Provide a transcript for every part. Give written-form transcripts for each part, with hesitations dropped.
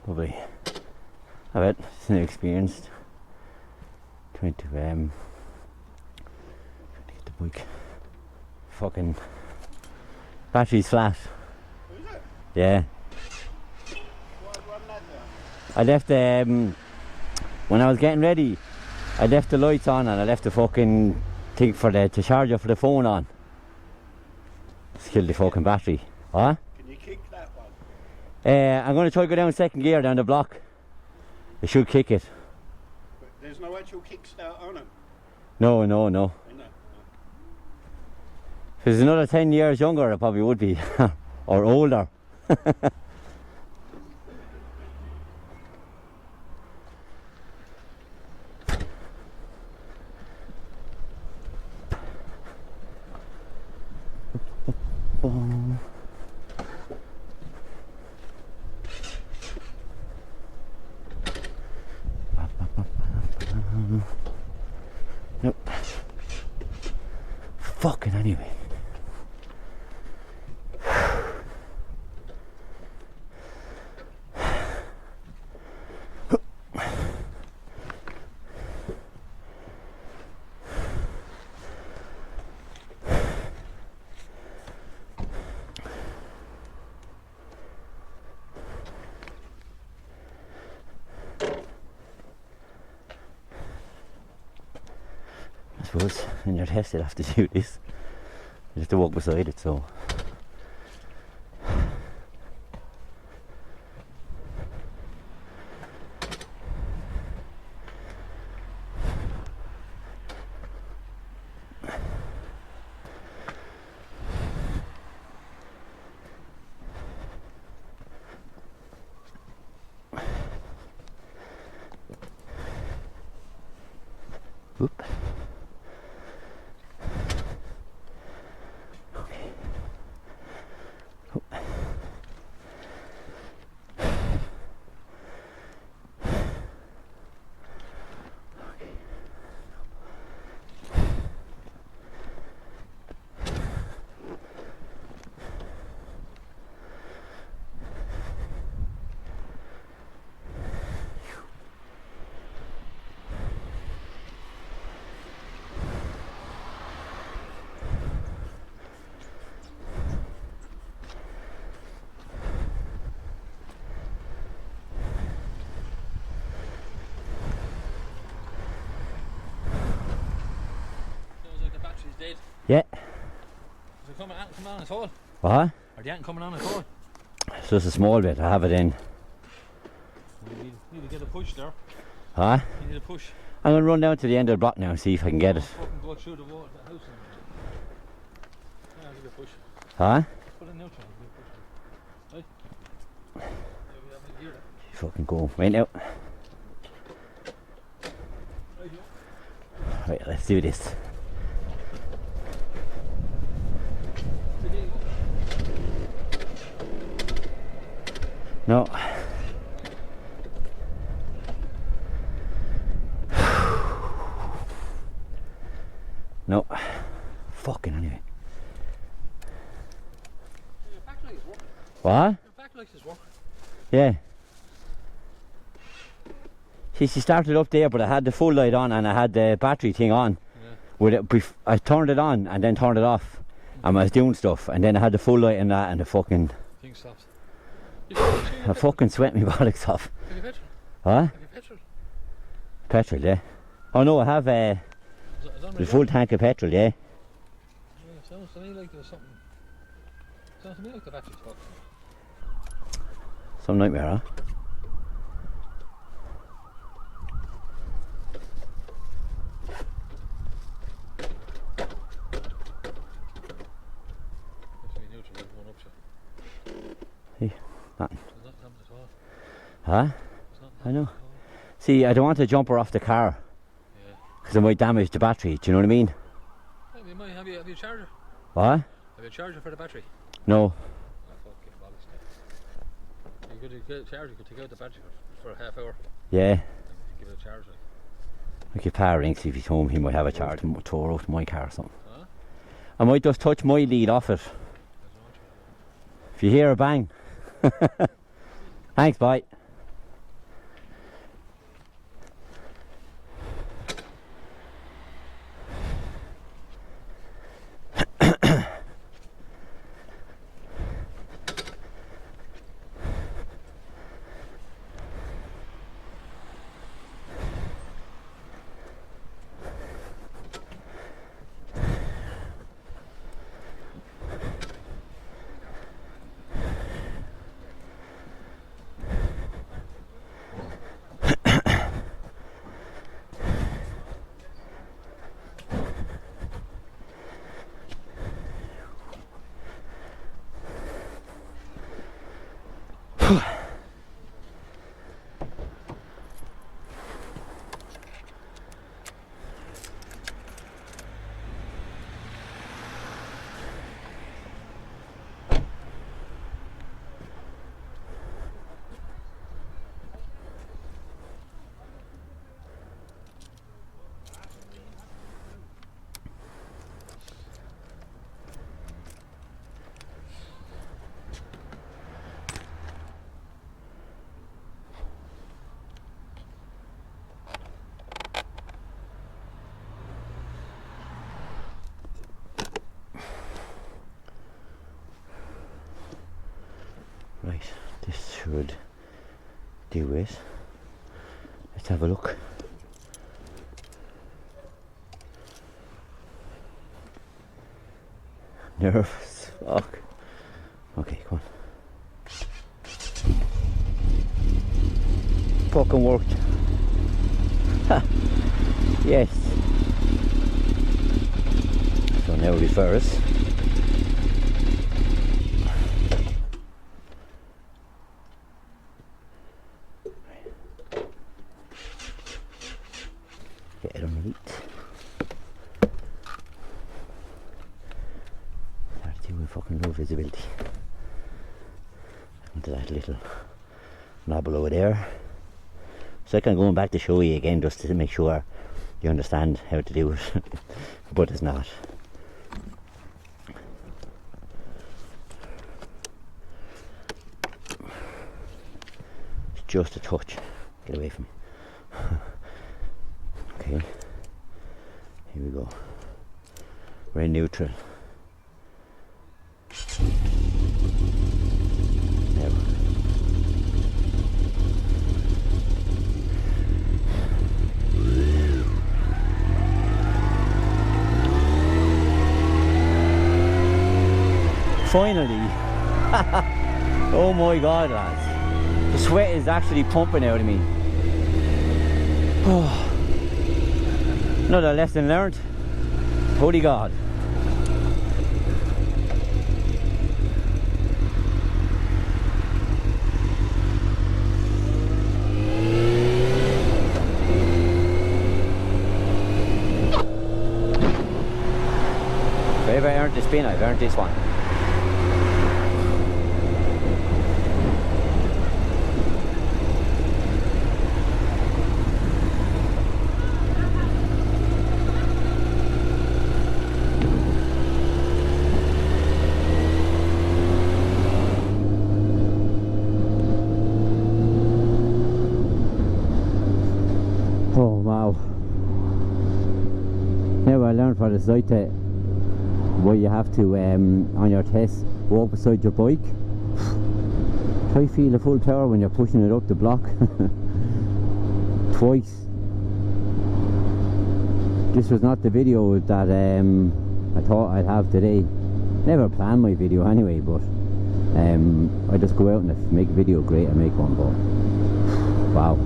Probably. I bet it's inexperienced. Trying to get the bike. Fucking battery's flat. Is it? Yeah. What run that down? I left when I was getting ready, I left the lights on and I left the fucking thing for the charger for the phone on. It's killed the fucking battery. What? Can you kick that one? I'm going to try to go down second gear down the block. It should kick it. But there's no actual kickstart on it. No. No. If it was another 10 years younger, it probably would be. Or older. Nope. Fucking anyway. I suppose in your test you'll have to do this. You have to walk beside it, so. Whoop. Dead. Yeah. Is it coming on at all? What? Are the ant coming on at all? It's just a small bit, I have it in. You need to get a push there. Huh? You need a push. I'm going to run down to the end of the block now and see if I can get it. Fucking go through the wall, the house. Yeah, give it a push. Huh? Put it neutral. Right? Yeah, we have a gear there. Fucking go. Right now. Right, yeah. Right, let's do this. No. No. Fucking anyway. Your backlight is working. What? Your backlight is working. Yeah. See, she started up there, but I had the full light on and I had the battery thing on. Yeah. With it, I turned it on and then turned it off. And I was doing stuff, and then I had the full light in that, and the fucking. Thing stops. I fucking sweat me bollocks off. Have you petrol? Huh? Have you petrol? Petrol, yeah. Oh no, I have the full tank of petrol, yeah. Yeah, sounds to me like there's something. Sounds to me like the battery's fucked. Some nightmare, huh? Nothing. Huh? I know. See, I don't want to jump her off the car. Yeah. Because it might damage the battery, do you know what I mean? Yeah, you might have you a charger? What? Have you a charger for the battery? No. Oh, fuck, give bollocks then. You could get a charger, you could take out the battery for a half hour. Yeah. And give it a charge. I could power rinks if he's home, he might have a charge and tow her out to my car or something. Huh? I might just touch my lead off it. If you hear a bang. Thanks, bye. Right, this should do it. Let's have a look. Nervous, fuck. Okay, come on. Fucking worked. Ha! Yes. So now reverse. Get it on the heat. With fucking low visibility into that little knob over there. So I'm going back to show you again just to make sure you understand how to do it, but it's not. It's just a touch. Get away from me. Okay, here we go. We're in neutral. Now. Finally. Oh my god, lads, the sweat is actually pumping out of me. Oh. Another lesson learned. Holy god. If I earned the spin, I've earned this one. Oh wow. Now I learned for the site that what you have to on your test walk beside your bike. Try feel the full power when you're pushing it up the block. Twice. This was not the video that I thought I'd have today. Never planned my video anyway, but I just go out and if I make a video, great, I make one, but wow.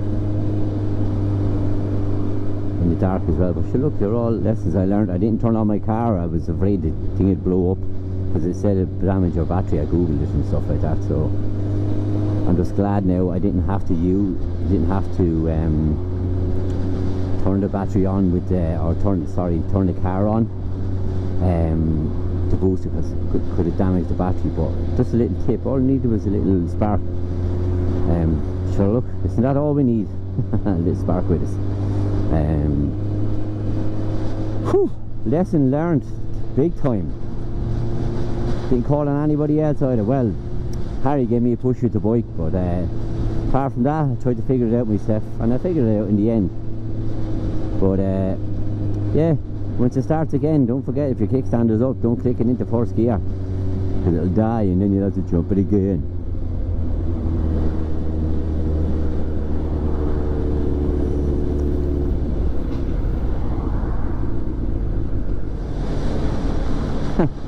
In the dark as well, but sure, look, they're all lessons I learned. I didn't turn on my car. I was afraid the thing would blow up because it said it damaged your battery. I googled it and stuff like that, so I'm just glad now I didn't have to turn the battery on with turn the car on to boost it, because it could have damaged the battery. But just a little tip, all I needed was a little spark. Sure, look, isn't that all we need? A little spark with us. Whew, lesson learned, big time. Didn't call on anybody else either. Well, Harry gave me a push with the bike, but apart from that, I tried to figure it out myself, and I figured it out in the end. But yeah, once it starts again, don't forget, if your kickstand is up, don't click it into first gear, because it'll die and then you'll have to jump it again.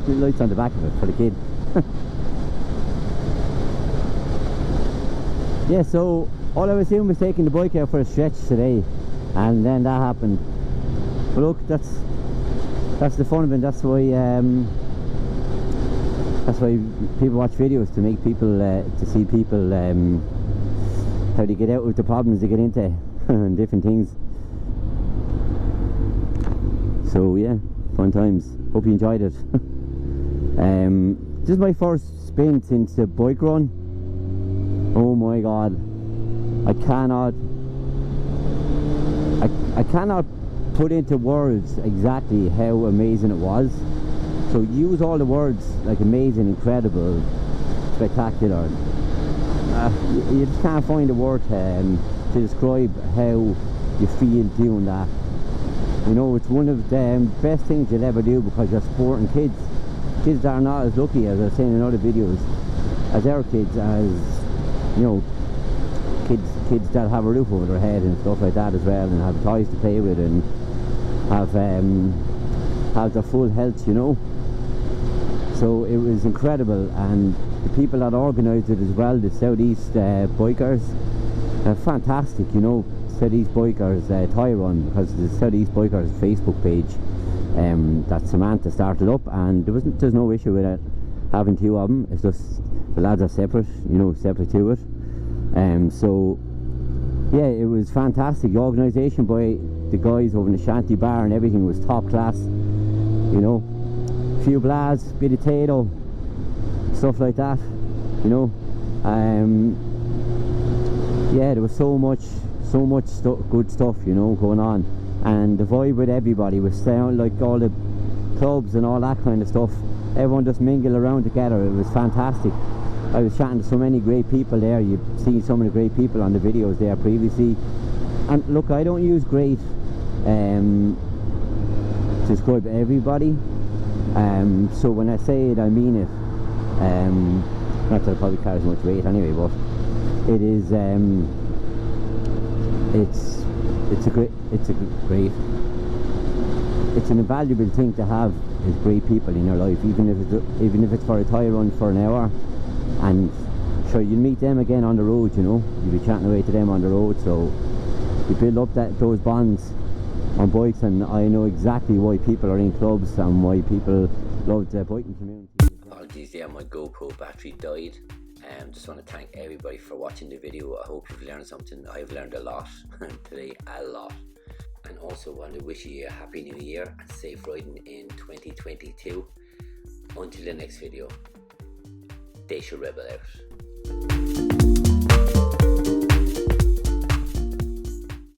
The lights on the back of it for the kid. Yeah, so all I was doing was taking the bike out for a stretch today, and then that happened. But look, that's the fun of it. That's why That's why people watch videos, to make people, to see people how they get out of the problems they get into and different things. So yeah, fun times. Hope you enjoyed it. This is my first spin since the bike run. Oh my god, I cannot put into words exactly how amazing it was. So use all the words like amazing, incredible, spectacular. You just can't find a word to describe how you feel doing that. You know, it's one of the best things you'll ever do, because you're supporting kids that are not as lucky, as I was saying in other videos, as our kids, as, you know, kids that have a roof over their head and stuff like that as well, and have toys to play with, and have their full health, you know. So it was incredible, and the people that organised it as well, the Southeast bikers, are fantastic, you know. Southeast Bikers Toy Run, because the Southeast Bikers Facebook page that Samantha started up, and there's no issue with it having two of them. It's just the lads are separate, you know, separate to it. So yeah, it was fantastic. The organisation by the guys over in the Shanty Bar and everything was top class, you know. A few blads, bit of tato, stuff like that, you know. Yeah, there was so much good stuff, you know, going on, and the vibe with everybody was sound like all the clubs and all that kind of stuff. Everyone just mingled around together. It was fantastic. I was chatting to so many great people there. You've seen some of the great people on the videos there previously, and look, I don't use great to describe everybody, so when I say it, I mean it. Not that it probably carries much weight anyway, but it is it's an invaluable thing to have, is great people in your life, even if it's for a toy run for an hour, and sure, you'll meet them again on the road, you know. You'll be chatting away to them on the road, so you build up those bonds on bikes, and I know exactly why people are in clubs and why people love the biking community. Apologies there, my GoPro battery died. Just want to thank everybody for watching the video. I hope you've learned something. I've learned a lot today, a lot. And also want to wish you a happy new year and safe riding in 2022. Until the next video, Deise Rebel out.